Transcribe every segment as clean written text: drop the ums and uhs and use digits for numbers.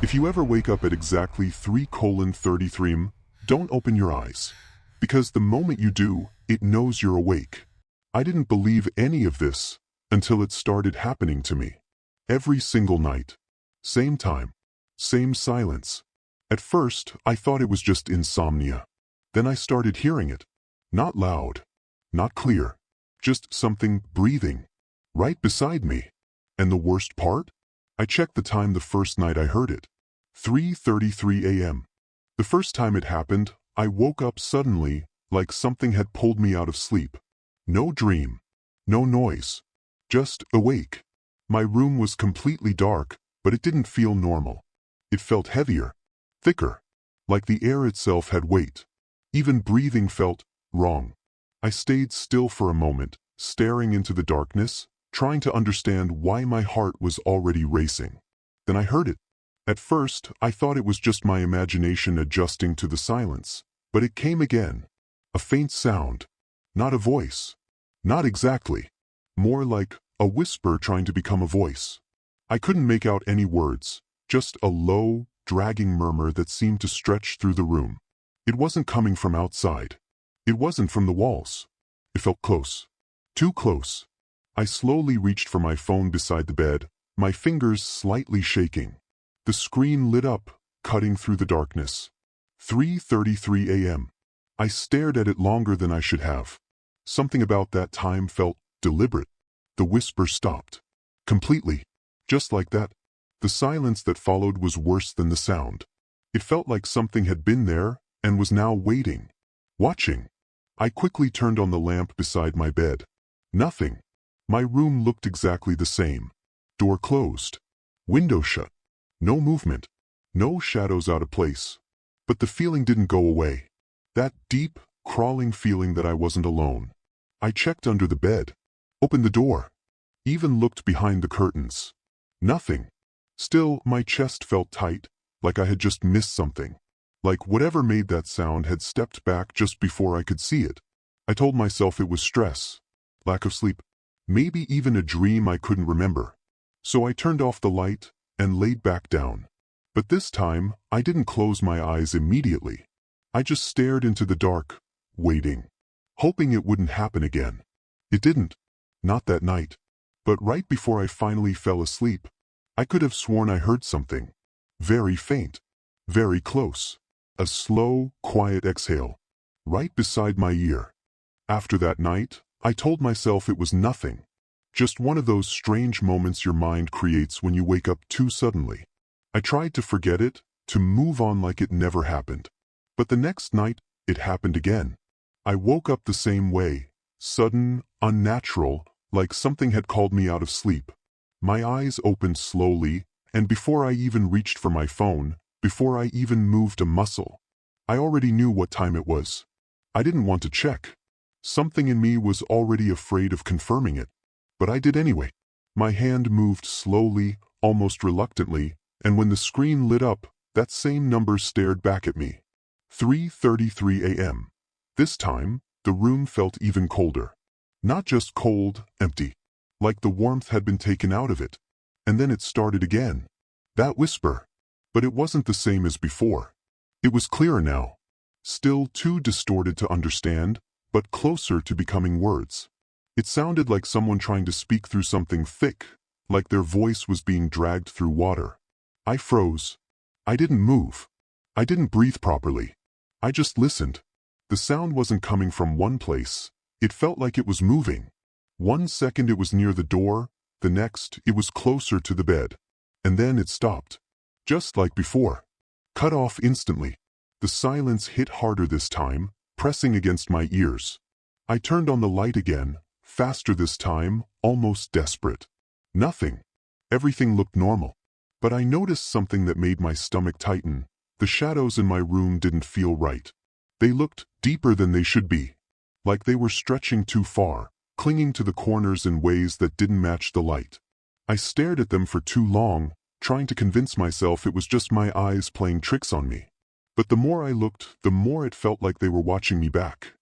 If you ever wake up at exactly 3:33 am, don't open your eyes. Because the moment you do, it knows you're awake. I didn't believe any of this until it started happening to me. Every single night. Same time. Same silence. At first, I thought it was just insomnia. Then I started hearing it. Not loud. Not clear. Just something breathing. Right beside me. And the worst part? I checked the time the first night I heard it. 3:33 a.m. The first time it happened, I woke up suddenly, like something had pulled me out of sleep. No dream. No noise. Just awake. My room was completely dark, but it didn't feel normal. It felt heavier. Thicker. Like the air itself had weight. Even breathing felt wrong. I stayed still for a moment, staring into the darkness, trying to understand why my heart was already racing. Then I heard it. At first, I thought it was just my imagination adjusting to the silence, but it came again. A faint sound. Not a voice. Not exactly. More like a whisper trying to become a voice. I couldn't make out any words, just a low, dragging murmur that seemed to stretch through the room. It wasn't coming from outside. It wasn't from the walls. It felt close. Too close. I slowly reached for my phone beside the bed, my fingers slightly shaking. The screen lit up, cutting through the darkness. 3:33 a.m. I stared at it longer than I should have. Something about that time felt deliberate. The whisper stopped. Completely. Just like that. The silence that followed was worse than the sound. It felt like something had been there and was now waiting. Watching. I quickly turned on the lamp beside my bed. Nothing. My room looked exactly the same. Door closed. Window shut. No movement. No shadows out of place. But the feeling didn't go away. That deep, crawling feeling that I wasn't alone. I checked under the bed. Opened the door. Even looked behind the curtains. Nothing. Still, my chest felt tight, like I had just missed something. Like whatever made that sound had stepped back just before I could see it. I told myself it was stress. Lack of sleep. Maybe even a dream I couldn't remember. So I turned off the light and laid back down. But this time, I didn't close my eyes immediately. I just stared into the dark, waiting. Hoping it wouldn't happen again. It didn't. Not that night. But right before I finally fell asleep, I could have sworn I heard something. Very faint. Very close. A slow, quiet exhale. Right beside my ear. After that night, I told myself it was nothing. Just one of those strange moments your mind creates when you wake up too suddenly. I tried to forget it, to move on like it never happened. But the next night, it happened again. I woke up the same way. Sudden, unnatural, like something had called me out of sleep. My eyes opened slowly, and before I even reached for my phone, before I even moved a muscle, I already knew what time it was. I didn't want to check. Something in me was already afraid of confirming it. But I did anyway. My hand moved slowly, almost reluctantly, and when the screen lit up, that same number stared back at me. 3:33 a.m. This time, the room felt even colder. Not just cold, empty. Like the warmth had been taken out of it. And then it started again. That whisper. But it wasn't the same as before. It was clearer now. Still too distorted to understand, but closer to becoming words. It sounded like someone trying to speak through something thick, like their voice was being dragged through water. I froze. I didn't move. I didn't breathe properly. I just listened. The sound wasn't coming from one place. It felt like it was moving. 1 second it was near the door, the next it was closer to the bed. And then it stopped. Just like before. Cut off instantly. The silence hit harder this time, pressing against my ears. I turned on the light again, faster this time, almost desperate. Nothing. Everything looked normal. But I noticed something that made my stomach tighten. The shadows in my room didn't feel right. They looked deeper than they should be. Like they were stretching too far, clinging to the corners in ways that didn't match the light. I stared at them for too long, trying to convince myself it was just my eyes playing tricks on me. But the more I looked, the more it felt like they were watching me back.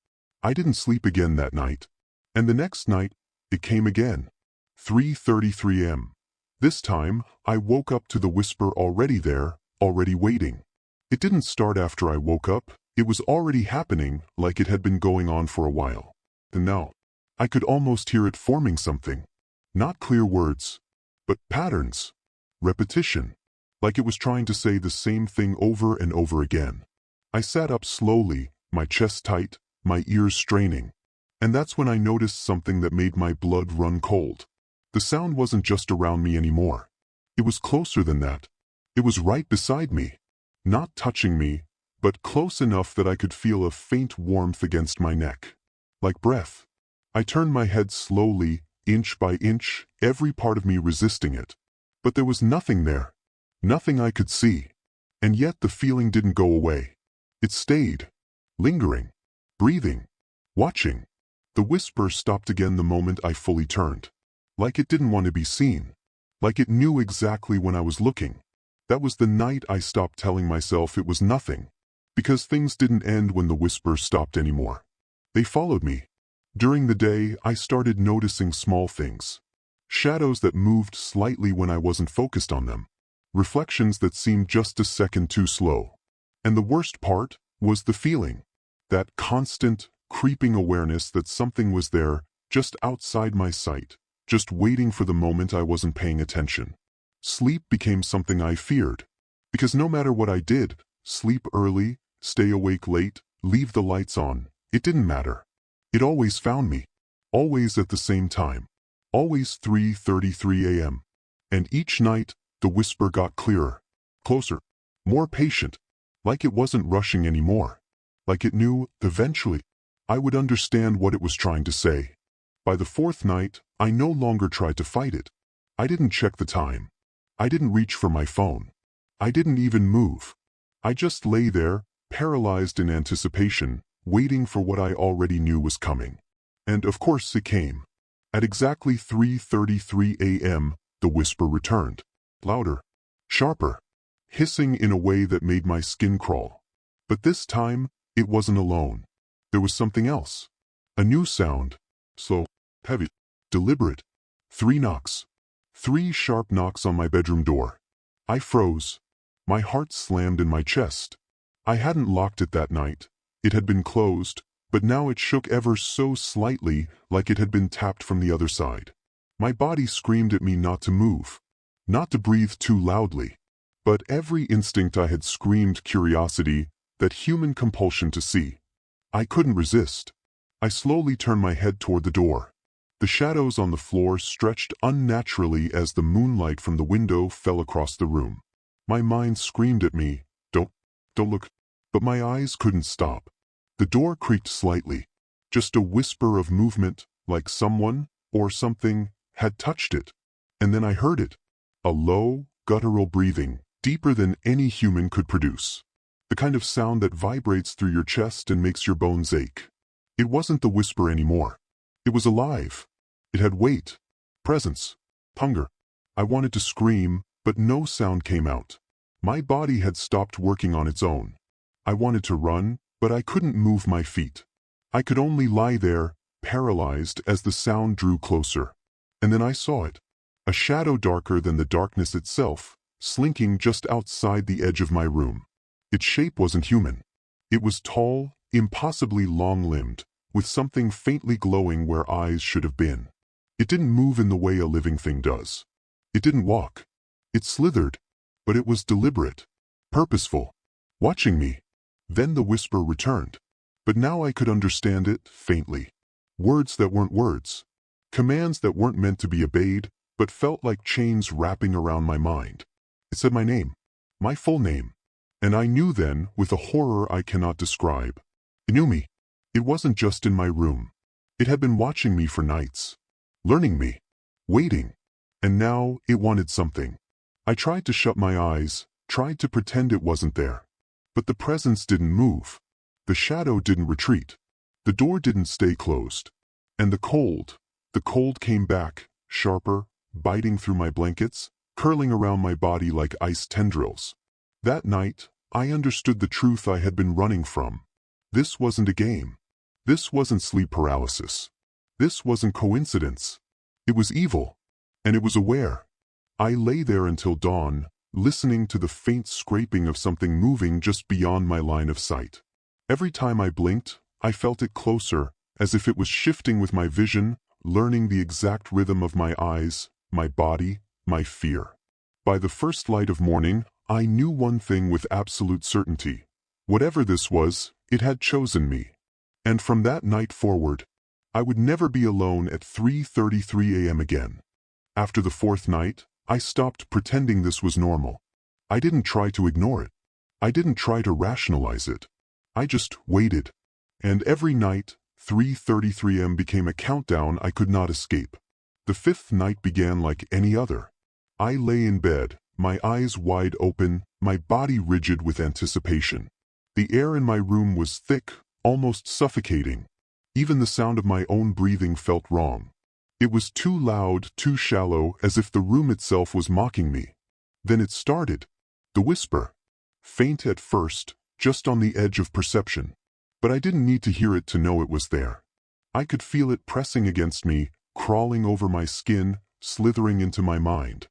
I didn't sleep again that night. And the next night, it came again. 3:33 a.m. This time, I woke up to the whisper already there, already waiting. It didn't start after I woke up, it was already happening like it had been going on for a while. And now, I could almost hear it forming something. Not clear words, but patterns. Repetition. Like it was trying to say the same thing over and over again. I sat up slowly, my chest tight, my ears straining. And that's when I noticed something that made my blood run cold. The sound wasn't just around me anymore. It was closer than that. It was right beside me. Not touching me, but close enough that I could feel a faint warmth against my neck. Like breath. I turned my head slowly, inch by inch, every part of me resisting it. But there was nothing there. Nothing I could see. And yet the feeling didn't go away. It stayed. Lingering. Breathing. Watching. The whisper stopped again the moment I fully turned. Like it didn't want to be seen. Like it knew exactly when I was looking. That was the night I stopped telling myself it was nothing. Because things didn't end when the whisper stopped anymore. They followed me. During the day, I started noticing small things. Shadows that moved slightly when I wasn't focused on them. Reflections that seemed just a second too slow. And the worst part was the feeling. That constant, creeping awareness that something was there, just outside my sight, just waiting for the moment I wasn't paying attention. Sleep became something I feared. Because no matter what I did, sleep early, stay awake late, leave the lights on, it didn't matter. It always found me. Always at the same time. Always 3:33 a.m. And each night, the whisper got clearer. Closer. More patient. Like it wasn't rushing anymore. Like it knew, eventually, I would understand what it was trying to say. By the fourth night, I no longer tried to fight it. I didn't check the time. I didn't reach for my phone. I didn't even move. I just lay there, paralyzed in anticipation, waiting for what I already knew was coming. And of course it came. At exactly 3:33 a.m., the whisper returned. Louder. Sharper. Hissing in a way that made my skin crawl. But this time, it wasn't alone. There was something else. A new sound. Slow. Heavy. Deliberate. 3 knocks. 3 sharp knocks on my bedroom door. I froze. My heart slammed in my chest. I hadn't locked it that night. It had been closed, but now it shook ever so slightly, like it had been tapped from the other side. My body screamed at me not to move, not to breathe too loudly. But every instinct I had screamed curiosity, that human compulsion to see. I couldn't resist. I slowly turned my head toward the door. The shadows on the floor stretched unnaturally as the moonlight from the window fell across the room. My mind screamed at me, don't look. But my eyes couldn't stop. The door creaked slightly. Just a whisper of movement, like someone, or something, had touched it. And then I heard it. A low, guttural breathing, deeper than any human could produce. The kind of sound that vibrates through your chest and makes your bones ache. It wasn't the whisper anymore. It was alive. It had weight, presence, hunger. I wanted to scream, but no sound came out. My body had stopped working on its own. I wanted to run, but I couldn't move my feet. I could only lie there, paralyzed as the sound drew closer. And then I saw it. A shadow darker than the darkness itself, slinking just outside the edge of my room. Its shape wasn't human. It was tall, impossibly long-limbed, with something faintly glowing where eyes should have been. It didn't move in the way a living thing does. It didn't walk. It slithered. But it was deliberate, purposeful, watching me. Then the whisper returned. But now I could understand it, faintly. Words that weren't words. Commands that weren't meant to be obeyed, but felt like chains wrapping around my mind. It said my name. My full name. And I knew then, with a horror I cannot describe. It knew me. It wasn't just in my room. It had been watching me for nights. Learning me. Waiting. And now, it wanted something. I tried to shut my eyes, tried to pretend it wasn't there. But the presence didn't move. The shadow didn't retreat. The door didn't stay closed. And the cold came back, sharper, biting through my blankets, curling around my body like ice tendrils. That night, I understood the truth I had been running from. This wasn't a game. This wasn't sleep paralysis. This wasn't coincidence. It was evil. And it was aware. I lay there until dawn, listening to the faint scraping of something moving just beyond my line of sight. Every time I blinked, I felt it closer, as if it was shifting with my vision, learning the exact rhythm of my eyes, my body, my fear. By the first light of morning, I knew one thing with absolute certainty. Whatever this was, it had chosen me. And from that night forward, I would never be alone at 3:33 a.m. again. After the fourth night, I stopped pretending this was normal. I didn't try to ignore it. I didn't try to rationalize it. I just waited. And every night, 3:33 a.m. became a countdown I could not escape. The fifth night began like any other. I lay in bed, my eyes wide open, my body rigid with anticipation. The air in my room was thick, almost suffocating. Even the sound of my own breathing felt wrong. It was too loud, too shallow, as if the room itself was mocking me. Then it started. The whisper. Faint at first, just on the edge of perception. But I didn't need to hear it to know it was there. I could feel it pressing against me, crawling over my skin, slithering into my mind.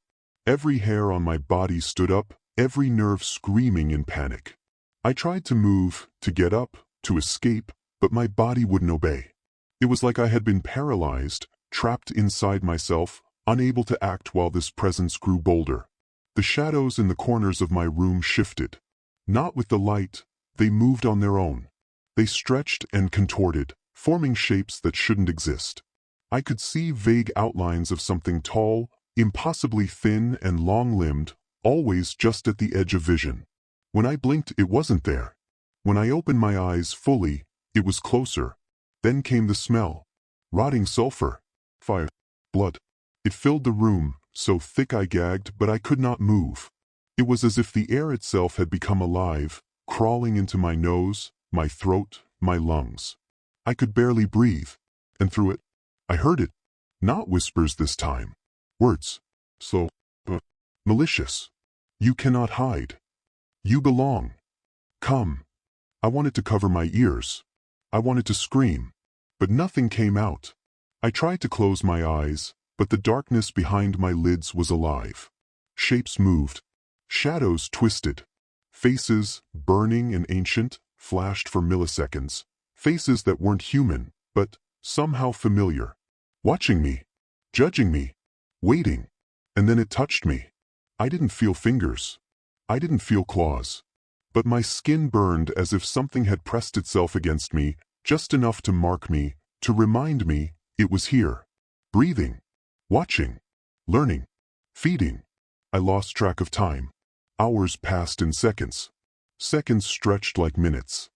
Every hair on my body stood up, every nerve screaming in panic. I tried to move, to get up, to escape, but my body wouldn't obey. It was like I had been paralyzed, trapped inside myself, unable to act while this presence grew bolder. The shadows in the corners of my room shifted. Not with the light, they moved on their own. They stretched and contorted, forming shapes that shouldn't exist. I could see vague outlines of something tall, impossibly thin and long-limbed, always just at the edge of vision. When I blinked, it wasn't there. When I opened my eyes fully, it was closer. Then came the smell. Rotting sulfur. Fire. Blood. It filled the room, so thick I gagged, but I could not move. It was as if the air itself had become alive, crawling into my nose, my throat, my lungs. I could barely breathe. And through it, I heard it. Not whispers this time. Words. Slow. But malicious. You cannot hide. You belong. Come. I wanted to cover my ears. I wanted to scream. But nothing came out. I tried to close my eyes, but the darkness behind my lids was alive. Shapes moved. Shadows twisted. Faces, burning and ancient, flashed for milliseconds. Faces that weren't human, but somehow familiar. Watching me. Judging me. Waiting. And then it touched me. I didn't feel fingers. I didn't feel claws. But my skin burned as if something had pressed itself against me, just enough to mark me, to remind me it was here. Breathing. Watching. Learning. Feeding. I lost track of time. Hours passed in seconds. Seconds stretched like minutes.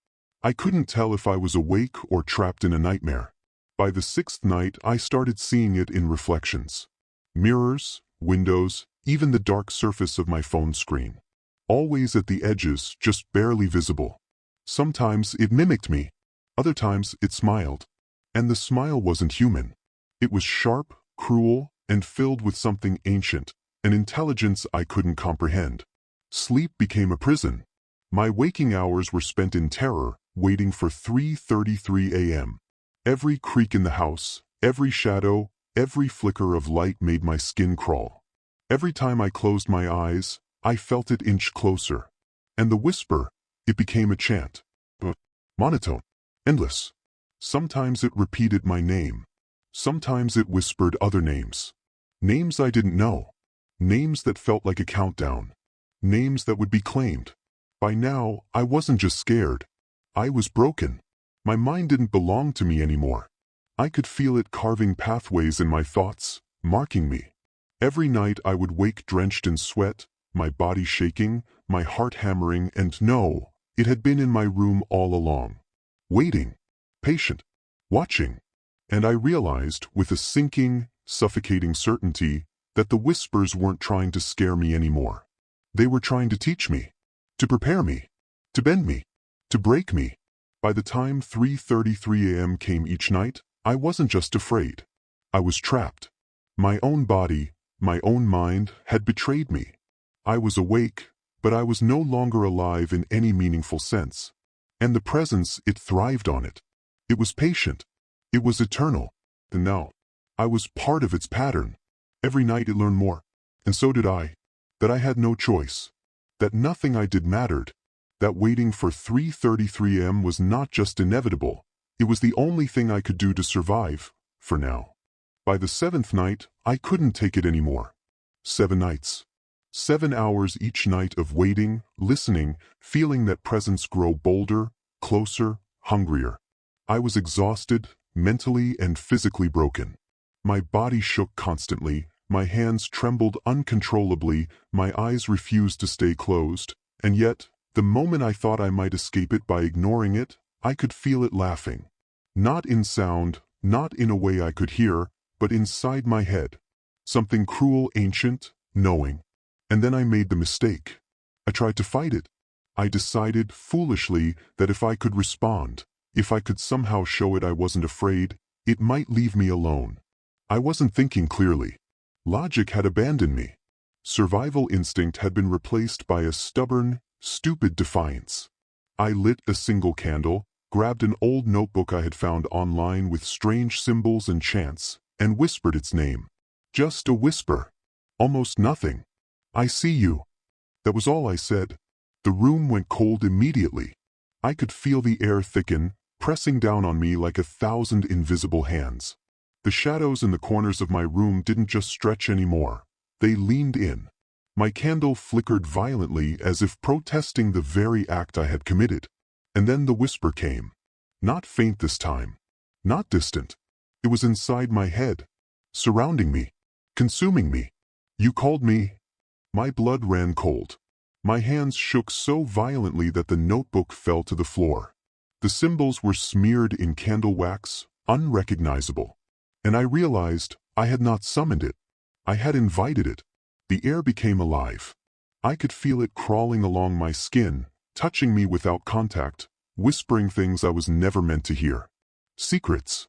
I couldn't tell if I was awake or trapped in a nightmare. By the sixth night, I started seeing it in reflections. Mirrors, windows, even the dark surface of my phone screen. Always at the edges, just barely visible. Sometimes it mimicked me. Other times it smiled. And the smile wasn't human. It was sharp, cruel, and filled with something ancient, an intelligence I couldn't comprehend. Sleep became a prison. My waking hours were spent in terror, waiting for 3:33 a.m. Every creak in the house, every shadow, every flicker of light made my skin crawl. Every time I closed my eyes, I felt it inch closer. And the whisper, it became a chant. Monotone. Endless. Sometimes it repeated my name. Sometimes it whispered other names. Names I didn't know. Names that felt like a countdown. Names that would be claimed. By now, I wasn't just scared. I was broken. My mind didn't belong to me anymore. I could feel it carving pathways in my thoughts, marking me. Every night I would wake drenched in sweat, my body shaking, my heart hammering, and no, it had been in my room all along. Waiting. Patient. Watching. And I realized, with a sinking, suffocating certainty, that the whispers weren't trying to scare me anymore. They were trying to teach me. To prepare me. To bend me. To break me. By the time 3:33 a.m. came each night, I wasn't just afraid. I was trapped. My own body, my own mind, had betrayed me. I was awake, but I was no longer alive in any meaningful sense. And the presence, it thrived on it. It was patient. It was eternal. And now, I was part of its pattern. Every night it learned more. And so did I. that I had no choice, that nothing I did mattered, that waiting for 3:33 a.m. was not just inevitable, it was the only thing I could do to survive, for now. By the 7th night, I couldn't take it anymore. 7 nights. 7 hours each night of waiting, listening, feeling that presence grow bolder, closer, hungrier. I was exhausted, mentally and physically broken. My body shook constantly, my hands trembled uncontrollably, my eyes refused to stay closed, and yet, the moment I thought I might escape it by ignoring it, I could feel it laughing. Not in sound, not in a way I could hear, but inside my head. Something cruel, ancient, knowing. And then I made the mistake. I tried to fight it. I decided, foolishly, that if I could respond, if I could somehow show it I wasn't afraid, it might leave me alone. I wasn't thinking clearly. Logic had abandoned me. Survival instinct had been replaced by a stubborn, stupid defiance. I lit a single candle, grabbed an old notebook I had found online with strange symbols and chants, and whispered its name. Just a whisper. Almost nothing. I see you. That was all I said. The room went cold immediately. I could feel the air thicken, pressing down on me like 1,000 invisible hands. The shadows in the corners of my room didn't just stretch anymore. They leaned in. My candle flickered violently as if protesting the very act I had committed. And then the whisper came. Not faint this time. Not distant. It was inside my head. Surrounding me. Consuming me. You called me. My blood ran cold. My hands shook so violently that the notebook fell to the floor. The symbols were smeared in candle wax, unrecognizable. And I realized I had not summoned it. I had invited it. The air became alive. I could feel it crawling along my skin, touching me without contact, whispering things I was never meant to hear. Secrets.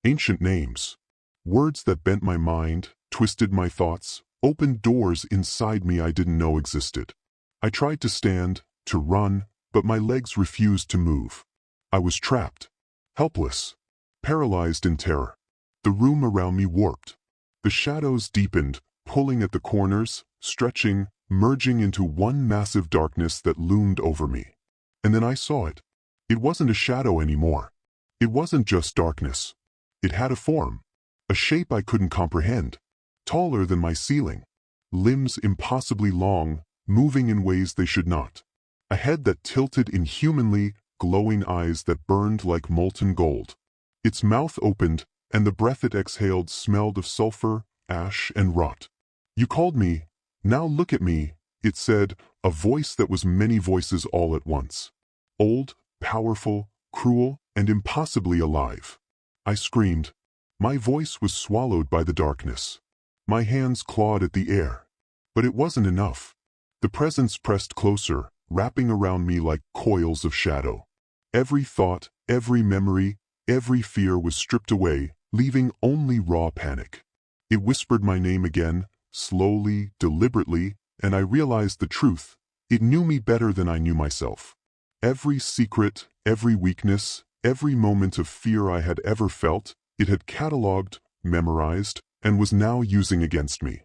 Ancient names. Words that bent my mind, twisted my thoughts, opened doors inside me I didn't know existed. I tried to stand, to run, but my legs refused to move. I was trapped. Helpless. Paralyzed in terror. The room around me warped. The shadows deepened, pulling at the corners, stretching, merging into one massive darkness that loomed over me. And then I saw it. It wasn't a shadow anymore. It wasn't just darkness. It had a form. A shape I couldn't comprehend. Taller than my ceiling. Limbs impossibly long, moving in ways they should not. A head that tilted inhumanly, glowing eyes that burned like molten gold. Its mouth opened, and the breath it exhaled smelled of sulfur, ash, and rot. You called me. Now look at me, it said, a voice that was many voices all at once. Old, powerful, cruel, and impossibly alive. I screamed. My voice was swallowed by the darkness. My hands clawed at the air. But it wasn't enough. The presence pressed closer, wrapping around me like coils of shadow. Every thought, every memory, every fear was stripped away, leaving only raw panic. It whispered my name again, slowly, deliberately, and I realized the truth. It knew me better than I knew myself. Every secret, every weakness, every moment of fear I had ever felt, it had cataloged, memorized, and was now using against me.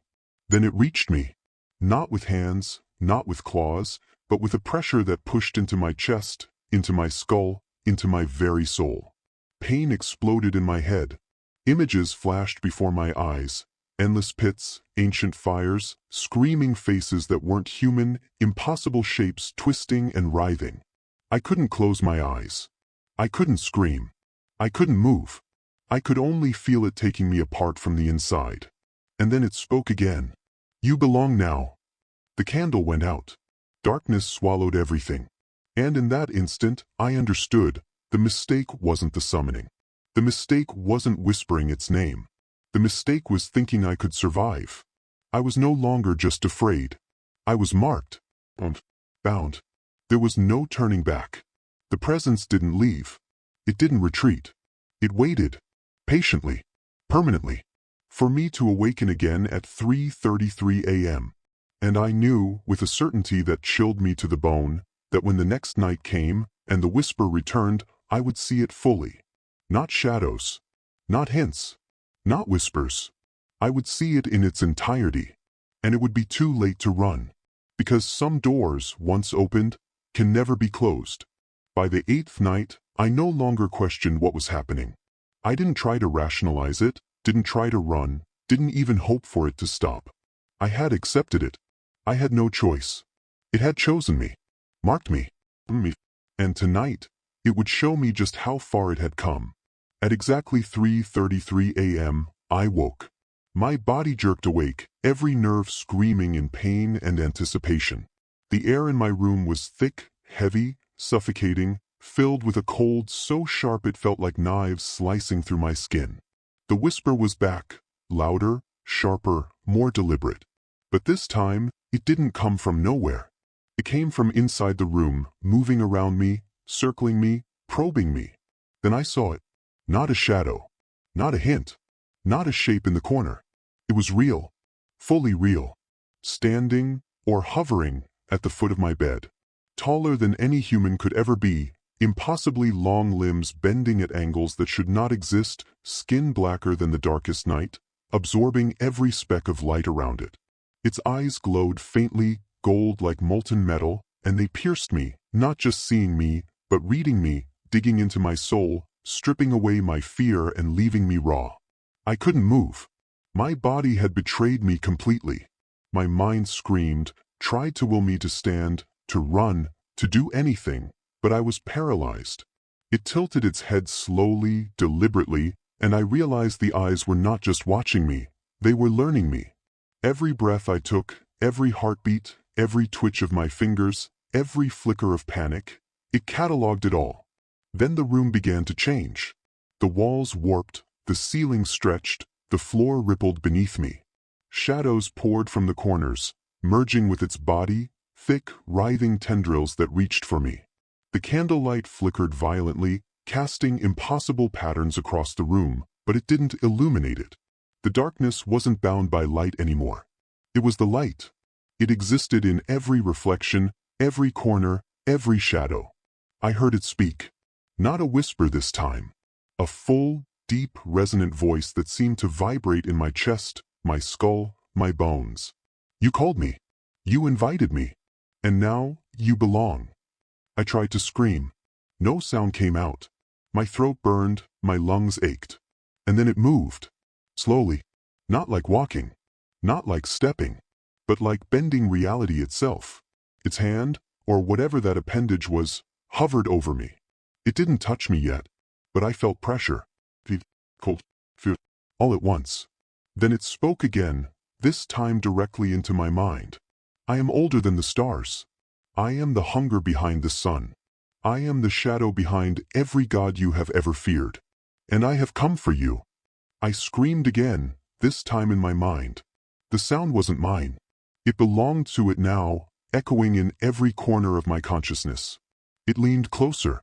Then it reached me. Not with hands, not with claws, but with a pressure that pushed into my chest, into my skull, into my very soul. Pain exploded in my head. Images flashed before my eyes. Endless pits, ancient fires, screaming faces that weren't human, impossible shapes twisting and writhing. I couldn't close my eyes. I couldn't scream. I couldn't move. I could only feel it taking me apart from the inside. And then it spoke again. You belong now. The candle went out. Darkness swallowed everything. And in that instant, I understood. The mistake wasn't the summoning. The mistake wasn't whispering its name. The mistake was thinking I could survive. I was no longer just afraid. I was marked. Bound. There was no turning back. The presence didn't leave. It didn't retreat. It waited. Patiently. Permanently. For me to awaken again at 3:33 a.m. And I knew, with a certainty that chilled me to the bone, that when the next night came, and the whisper returned, I would see it fully. Not shadows. Not hints. Not whispers. I would see it in its entirety. and it would be too late to run. Because some doors, once opened, can never be closed. By the 8th night, I no longer questioned what was happening. I didn't try to rationalize it, didn't try to run, didn't even hope for it to stop. I had accepted it. I had no choice. It had chosen me, marked me, and tonight, it would show me just how far it had come. At exactly 3:33 a.m., I woke. My body jerked awake, every nerve screaming in pain and anticipation. The air in my room was thick, heavy, suffocating, filled with a cold so sharp it felt like knives slicing through my skin. The whisper was back, louder, sharper, more deliberate. But this time, it didn't come from nowhere. It came from inside the room, moving around me, circling me, probing me. Then I saw it. Not a shadow. Not a hint. Not a shape in the corner. It was real. Fully real. Standing, or hovering, at the foot of my bed. Taller than any human could ever be, impossibly long limbs bending at angles that should not exist, skin blacker than the darkest night, absorbing every speck of light around it. Its eyes glowed faintly, gold like molten metal, and they pierced me, not just seeing me, but reading me, digging into my soul, stripping away my fear and leaving me raw. I couldn't move. My body had betrayed me completely. My mind screamed, tried to will me to stand, to run, to do anything, but I was paralyzed. It tilted its head slowly, deliberately, and I realized the eyes were not just watching me, they were learning me. Every breath I took, every heartbeat, every twitch of my fingers, every flicker of panic, it cataloged it all. Then the room began to change. The walls warped, the ceiling stretched, the floor rippled beneath me. Shadows poured from the corners, merging with its body, thick, writhing tendrils that reached for me. The candlelight flickered violently, casting impossible patterns across the room, but it didn't illuminate it. The darkness wasn't bound by light anymore. It was the light. It existed in every reflection, every corner, every shadow. I heard it speak. Not a whisper this time. A full, deep, resonant voice that seemed to vibrate in my chest, my skull, my bones. You called me. You invited me. And now, you belong. I tried to scream. No sound came out. My throat burned, my lungs ached. And then it moved. Slowly. Not like walking. Not like stepping. But like bending reality itself. Its hand, or whatever that appendage was, hovered over me. It didn't touch me yet, but I felt pressure. Cold, fear, all at once. Then it spoke again, this time directly into my mind. I am older than the stars. I am the hunger behind the sun. I am the shadow behind every god you have ever feared. And I have come for you. I screamed again, this time in my mind. The sound wasn't mine. It belonged to it now, echoing in every corner of my consciousness. It leaned closer.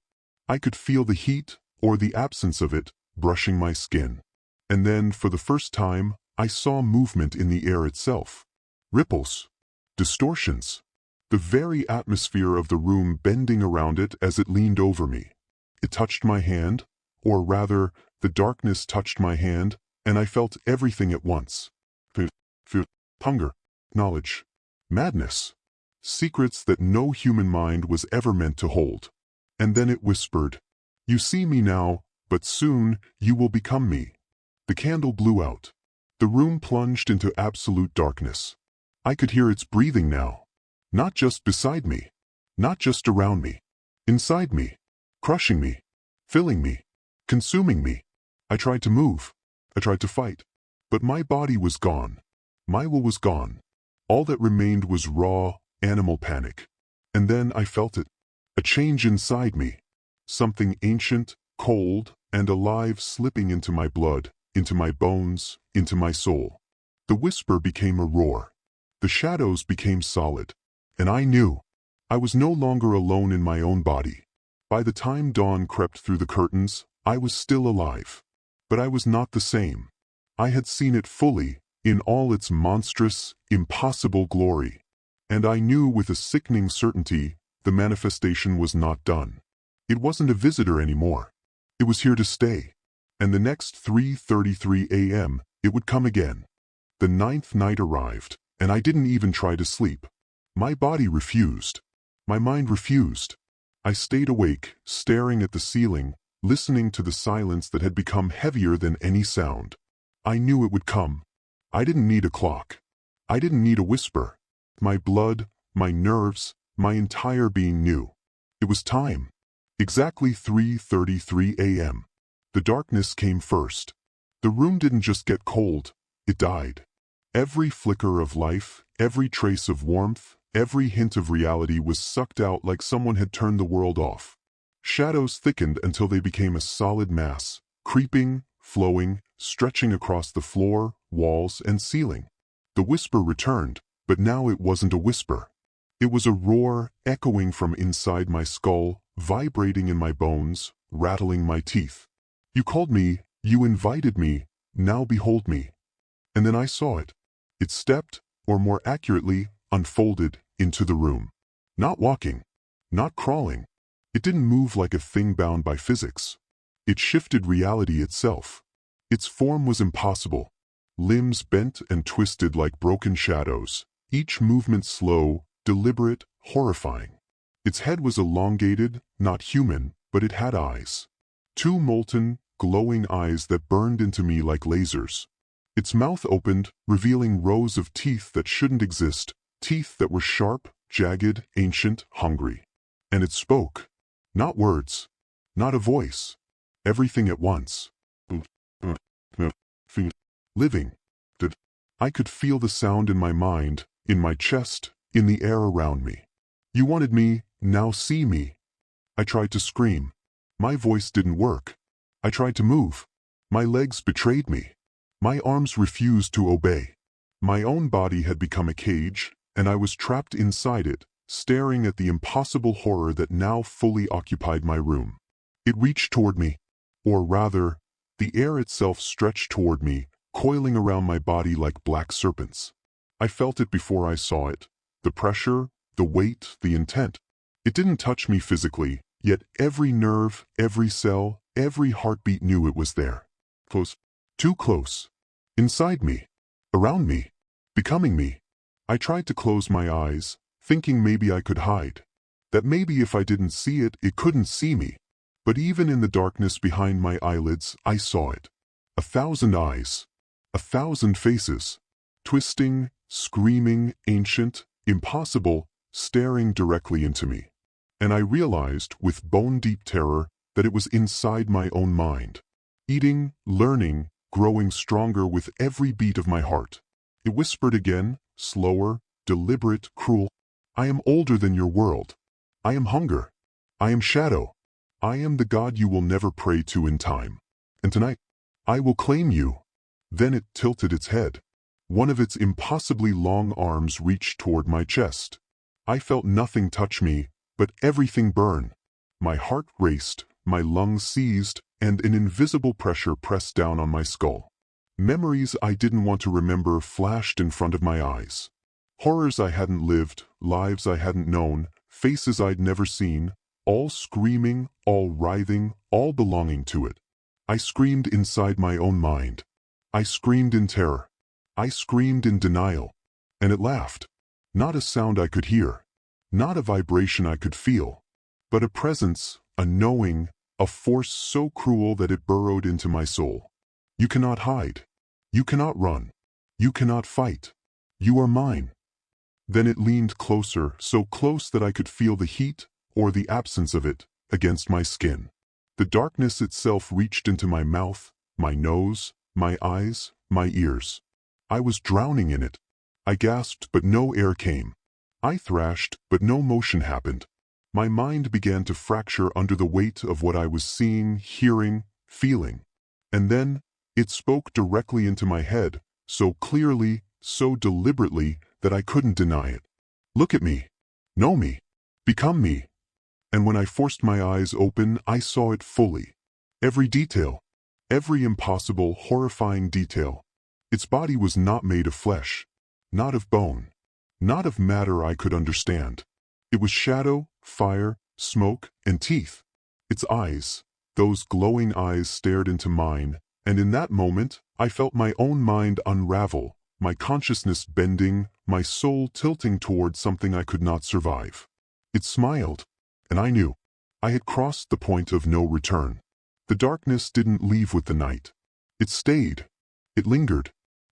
I could feel the heat, or the absence of it, brushing my skin. And then, for the first time, I saw movement in the air itself. Ripples. Distortions. The very atmosphere of the room bending around it as it leaned over me. It touched my hand, or rather, the darkness touched my hand, and I felt everything at once. Fear, hunger, knowledge, madness. Secrets that no human mind was ever meant to hold. And then it whispered, "You see me now, but soon you will become me." The candle blew out. The room plunged into absolute darkness. I could hear its breathing now. Not just beside me. Not just around me. Inside me. Crushing me. Filling me. Consuming me. I tried to move. I tried to fight. But my body was gone. My will was gone. All that remained was raw, animal panic. And then I felt it. A change inside me. Something ancient, cold, and alive slipping into my blood, into my bones, into my soul. The whisper became a roar. The shadows became solid. And I knew. I was no longer alone in my own body. By the time dawn crept through the curtains, I was still alive. But I was not the same. I had seen it fully, in all its monstrous, impossible glory. And I knew with a sickening certainty, the manifestation was not done. It wasn't a visitor anymore. It was here to stay. And the next 3:33 a.m., it would come again. The 9th night arrived, And I didn't even try to sleep. My body refused. My mind refused. I stayed awake, staring at the ceiling, listening to the silence that had become heavier than any sound. I knew it would come. I didn't need a clock. I didn't need a whisper. My blood, my nerves, my entire being knew. It was time. Exactly 3:33 a.m. The darkness came first. The room didn't just get cold, it died. Every flicker of life, every trace of warmth, every hint of reality was sucked out like someone had turned the world off. Shadows thickened until they became a solid mass, creeping, flowing, stretching across the floor, walls, and ceiling. The whisper returned, but now it wasn't a whisper. It was a roar echoing from inside my skull, vibrating in my bones, rattling my teeth. You called me, you invited me, now behold me. And then I saw it. It stepped, or more accurately, unfolded, into the room. Not walking, not crawling. It didn't move like a thing bound by physics. It shifted reality itself. Its form was impossible. Limbs bent and twisted like broken shadows, each movement slow, deliberate, horrifying. Its head was elongated, not human, but it had eyes. Two molten, glowing eyes that burned into me like lasers. Its mouth opened, revealing rows of teeth that shouldn't exist, teeth that were sharp, jagged, ancient, hungry. And it spoke. Not words. Not a voice. Everything at once. Living. I could feel the sound in my mind, in my chest, in the air around me. You wanted me, now see me. I tried to scream. My voice didn't work. I tried to move. My legs betrayed me. My arms refused to obey. My own body had become a cage, and I was trapped inside it, staring at the impossible horror that now fully occupied my room. It reached toward me. Or rather, the air itself stretched toward me, coiling around my body like black serpents. I felt it before I saw it. The pressure, the weight, the intent. It didn't touch me physically, yet every nerve, every cell, every heartbeat knew it was there. Close. Too close. Inside me. Around me. Becoming me. I tried to close my eyes, thinking maybe I could hide. That maybe if I didn't see it, it couldn't see me. But even in the darkness behind my eyelids, I saw it. 1,000 eyes. 1,000 faces. Twisting, screaming, ancient, impossible, staring directly into me. And I realized, with bone-deep terror, that it was inside my own mind. Eating, learning, growing stronger with every beat of my heart. It whispered again, slower, deliberate, cruel. I am older than your world. I am hunger. I am shadow. I am the God you will never pray to in time. And tonight, I will claim you. Then it tilted its head. One of its impossibly long arms reached toward my chest. I felt nothing touch me, but everything burn. My heart raced, my lungs seized, and an invisible pressure pressed down on my skull. Memories I didn't want to remember flashed in front of my eyes. Horrors I hadn't lived, lives I hadn't known, faces I'd never seen, all screaming, all writhing, all belonging to it. I screamed inside my own mind. I screamed in terror. I screamed in denial. And it laughed. Not a sound I could hear. Not a vibration I could feel. But a presence, a knowing, a force so cruel that it burrowed into my soul. You cannot hide. You cannot run. You cannot fight. You are mine. Then it leaned closer, so close that I could feel the heat, or the absence of it, against my skin. The darkness itself reached into my mouth, my nose, my eyes, my ears. I was drowning in it. I gasped, but no air came. I thrashed, but no motion happened. My mind began to fracture under the weight of what I was seeing, hearing, feeling. And then, it spoke directly into my head, so clearly, so deliberately, that I couldn't deny it. Look at me. Know me. Become me. And when I forced my eyes open, I saw it fully. Every detail. Every impossible, horrifying detail. Its body was not made of flesh. Not of bone. Not of matter I could understand. It was shadow, fire, smoke, and teeth. Its eyes, those glowing eyes stared into mine, and in that moment, I felt my own mind unravel, my consciousness bending, my soul tilting toward something I could not survive. It smiled, and I knew. I had crossed the point of no return. The darkness didn't leave with the night. It stayed. It lingered.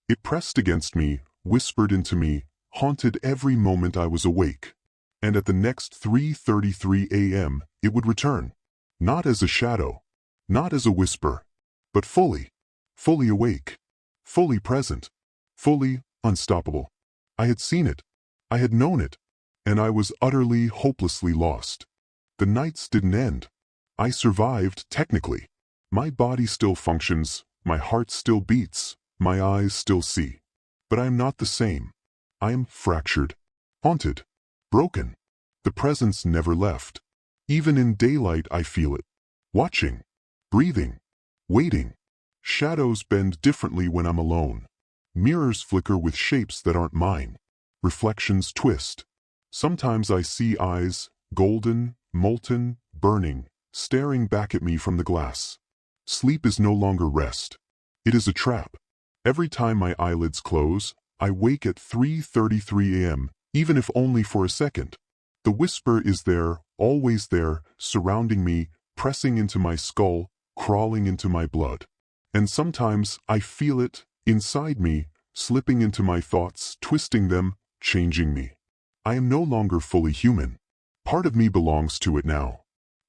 It pressed against me, whispered into me, haunted every moment I was awake. And at the next 3:33 a.m., it would return. Not as a shadow, not as a whisper, but fully awake, fully present, fully unstoppable. I had seen it. I had known it. And I was utterly, hopelessly lost. The nights didn't end. I survived, technically. My body still functions, my heart still beats, my eyes still see. But I am not the same. I am fractured, haunted, broken. The presence never left. Even in daylight I feel it. Watching, breathing, waiting. Shadows bend differently when I'm alone. Mirrors flicker with shapes that aren't mine. Reflections twist. Sometimes I see eyes, golden, molten, burning, staring back at me from the glass. Sleep is no longer rest. It is a trap. Every time my eyelids close, I wake at 3:33 a.m., even if only for a second. The whisper is there, always there, surrounding me, pressing into my skull, crawling into my blood. And sometimes I feel it, inside me, slipping into my thoughts, twisting them, changing me. I am no longer fully human. Part of me belongs to it now.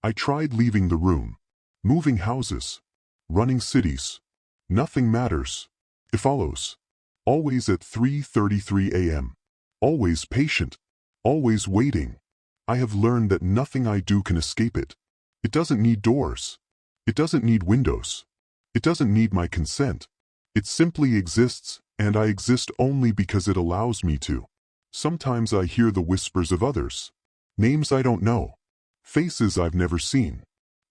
I tried leaving the room, moving houses, running cities. Nothing matters. It follows. Always at 3:33 a.m. Always patient. Always waiting. I have learned that nothing I do can escape it. It doesn't need doors. It doesn't need windows. It doesn't need my consent. It simply exists, and I exist only because it allows me to. Sometimes I hear the whispers of others. Names I don't know. Faces I've never seen.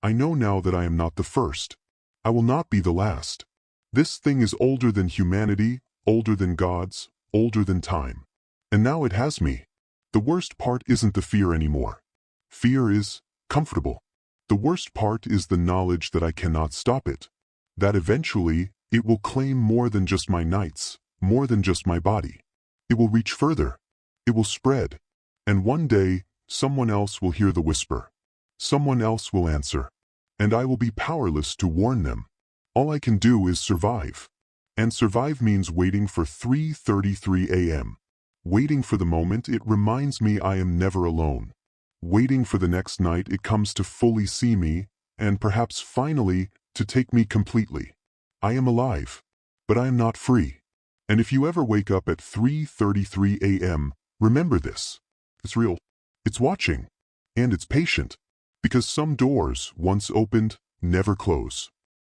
I know now that I am not the first. I will not be the last. This thing is older than humanity, older than gods, older than time. And now it has me. The worst part isn't the fear anymore. Fear is comfortable. The worst part is the knowledge that I cannot stop it. That eventually, it will claim more than just my nights, more than just my body. It will reach further. It will spread. And one day, someone else will hear the whisper. Someone else will answer. And I will be powerless to warn them. All I can do is survive. And survive means waiting for 3:33 a.m. Waiting for the moment it reminds me I am never alone. Waiting for the next night it comes to fully see me, and perhaps finally, to take me completely. I am alive, but I am not free. And if you ever wake up at 3:33 a.m., remember this. It's real. It's watching. And it's patient. Because some doors, once opened, never close.